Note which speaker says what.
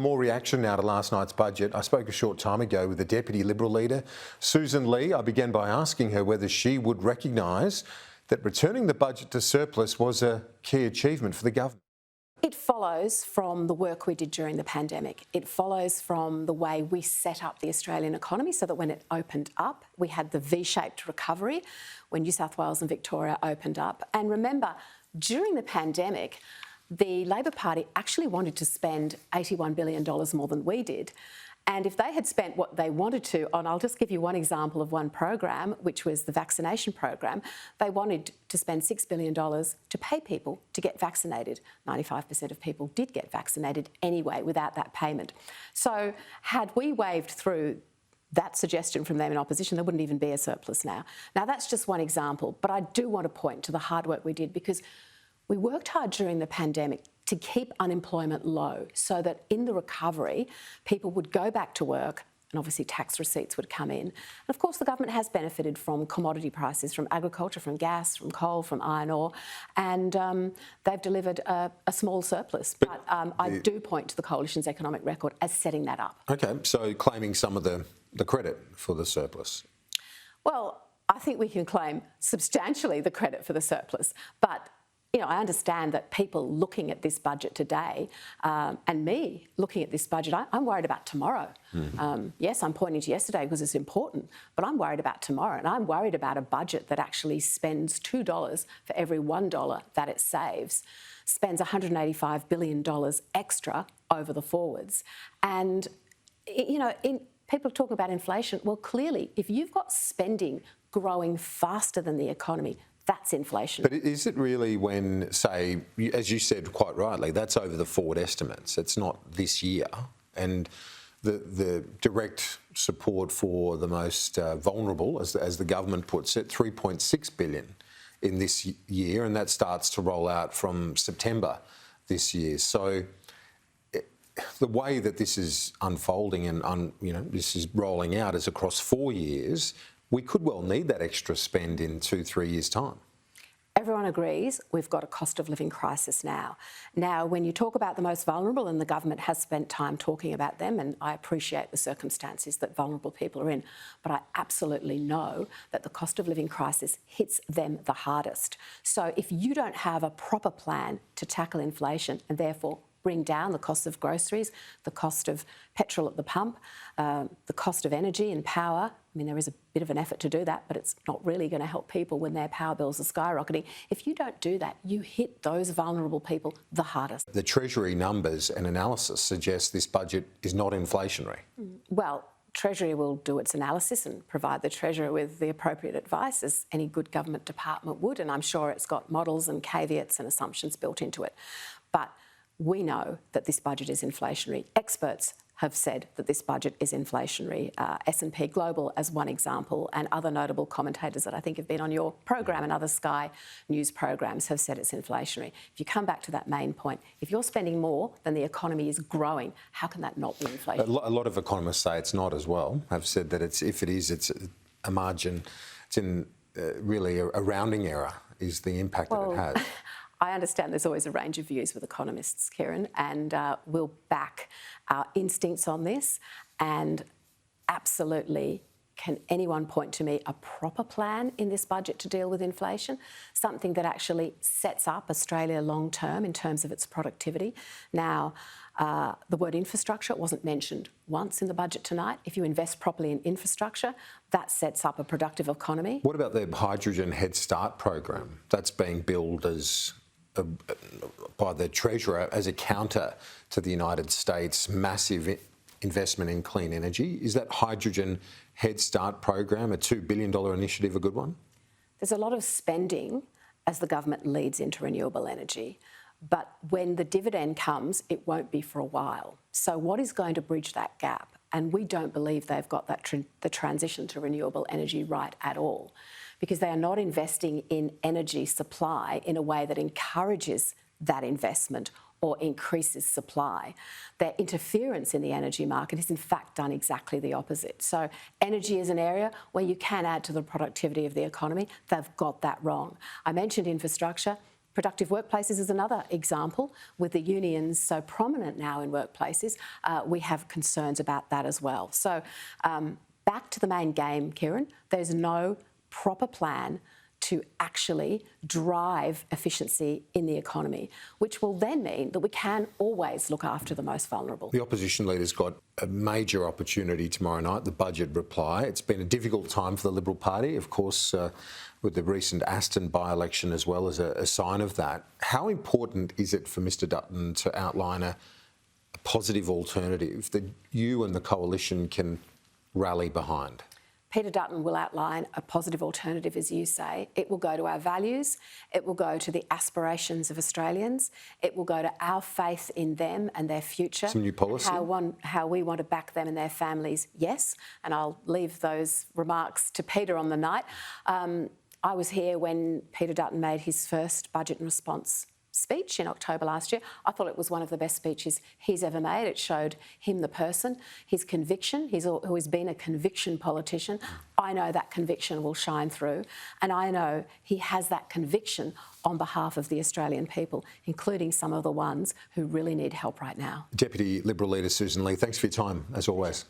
Speaker 1: More reaction now to last night's budget. I spoke a short time ago with the Deputy Liberal Leader Sussan Ley. I began by asking her whether she would recognise that returning the budget to surplus was a key achievement for the government.
Speaker 2: It follows from the work we did during the pandemic. It follows from the way we set up the Australian economy so that when it opened up, we had the V-shaped recovery when New South Wales and Victoria opened up. And remember, during the pandemic, the Labor Party actually wanted to spend $81 billion more than we did. And if they had spent what they wanted to on, I'll just give you one example of one program, which was the vaccination program, they wanted to spend $6 billion to pay people to get vaccinated. 95% of people did get vaccinated anyway without that payment. So had we waved through that suggestion from them in opposition, there wouldn't even be a surplus now. Now, that's just one example, but I do want to point to the hard work we did because we worked hard during the pandemic to keep unemployment low so that in the recovery, people would go back to work and obviously tax receipts would come in. And of course, the government has benefited from commodity prices, from agriculture, from gas, from coal, from iron ore, and they've delivered a small surplus. But I do point to the Coalition's economic record as setting that up.
Speaker 1: OK, so claiming some of the credit for the surplus.
Speaker 2: Well, I think we can claim substantially the credit for the surplus, but I understand that people looking at this budget today and me looking at this budget, I'm worried about tomorrow. Yes, I'm pointing to yesterday because it's important, but I'm worried about tomorrow, and I'm worried about a budget that actually spends $2 for every $1 that it saves, spends $185 billion extra over the forwards. And, people are talking about inflation. Well, clearly, if you've got spending growing faster than the economy, that's inflation.
Speaker 1: But is it really when, say, as you said quite rightly, that's over the forward estimates, it's not this year, and the direct support for the most vulnerable, as the government puts it, $3.6 billion in this year, and that starts to roll out from September this year. So the way that this is unfolding and this is rolling out is across 4 years. We could well need that extra spend in 2-3 years' time.
Speaker 2: Everyone agrees we've got a cost of living crisis now. Now, when you talk about the most vulnerable, and the government has spent time talking about them, and I appreciate the circumstances that vulnerable people are in, but I absolutely know that the cost of living crisis hits them the hardest. So if you don't have a proper plan to tackle inflation and therefore bring down the cost of groceries, the cost of petrol at the pump, the cost of energy and power. I mean, there is a bit of an effort to do that, but it's not really going to help people when their power bills are skyrocketing. If you don't do that, you hit those vulnerable people the hardest.
Speaker 1: The Treasury numbers and analysis suggest this budget is not inflationary.
Speaker 2: Well, Treasury will do its analysis and provide the Treasurer with the appropriate advice, as any good government department would, and I'm sure it's got models and caveats and assumptions built into it. But we know that this budget is inflationary. Experts have said that this budget is inflationary. S&P Global, as one example, and other notable commentators that I think have been on your program and other Sky News programs have said it's inflationary. If you come back to that main point, if you're spending more than the economy is growing, how can that not be inflationary?
Speaker 1: A lot of economists say it's not as well. Have said that if it is, it's a margin. It's in really a rounding error is the impact that it has.
Speaker 2: I understand there's always a range of views with economists, Kieran, and we'll back our instincts on this. And absolutely, can anyone point to me a proper plan in this budget to deal with inflation? Something that actually sets up Australia long term in terms of its productivity. Now, the word infrastructure wasn't mentioned once in the budget tonight. If you invest properly in infrastructure, that sets up a productive economy.
Speaker 1: What about the Hydrogen Head Start program? That's being billed as by the Treasurer as a counter to the United States' massive investment in clean energy. Is that Hydrogen Head Start program, a $2 billion initiative, a good one?
Speaker 2: There's a lot of spending as the government leads into renewable energy, but when the dividend comes, it won't be for a while. So what is going to bridge that gap? And we don't believe they've got that the transition to renewable energy right at all, because they are not investing in energy supply in a way that encourages that investment or increases supply. Their interference in the energy market has in fact done exactly the opposite. So energy is an area where you can add to the productivity of the economy. They've got that wrong. I mentioned infrastructure. Productive workplaces is another example. With the unions so prominent now in workplaces, we have concerns about that as well. So back to the main game, Kieran, there's no proper plan to actually drive efficiency in the economy, which will then mean that we can always look after the most vulnerable.
Speaker 1: The opposition leader's got a major opportunity tomorrow night, the budget reply. It's been a difficult time for the Liberal Party, of course, with the recent Aston by-election as well as a sign of that. How important is it for Mr Dutton to outline a positive alternative that you and the coalition can rally behind?
Speaker 2: Peter Dutton will outline a positive alternative, as you say. It will go to our values, it will go to the aspirations of Australians, it will go to our faith in them and their future.
Speaker 1: Some new policy?
Speaker 2: How we want to back them and their families, yes. And I'll leave those remarks to Peter on the night. I was here when Peter Dutton made his first budget and response speech in October last year. I thought it was one of the best speeches he's ever made. It showed him the person, his conviction. He's always been a conviction politician. I know that conviction will shine through, and I know he has that conviction on behalf of the Australian people, including some of the ones who really need help right now.
Speaker 1: Deputy Liberal Leader Sussan Ley, thanks for your time, as always.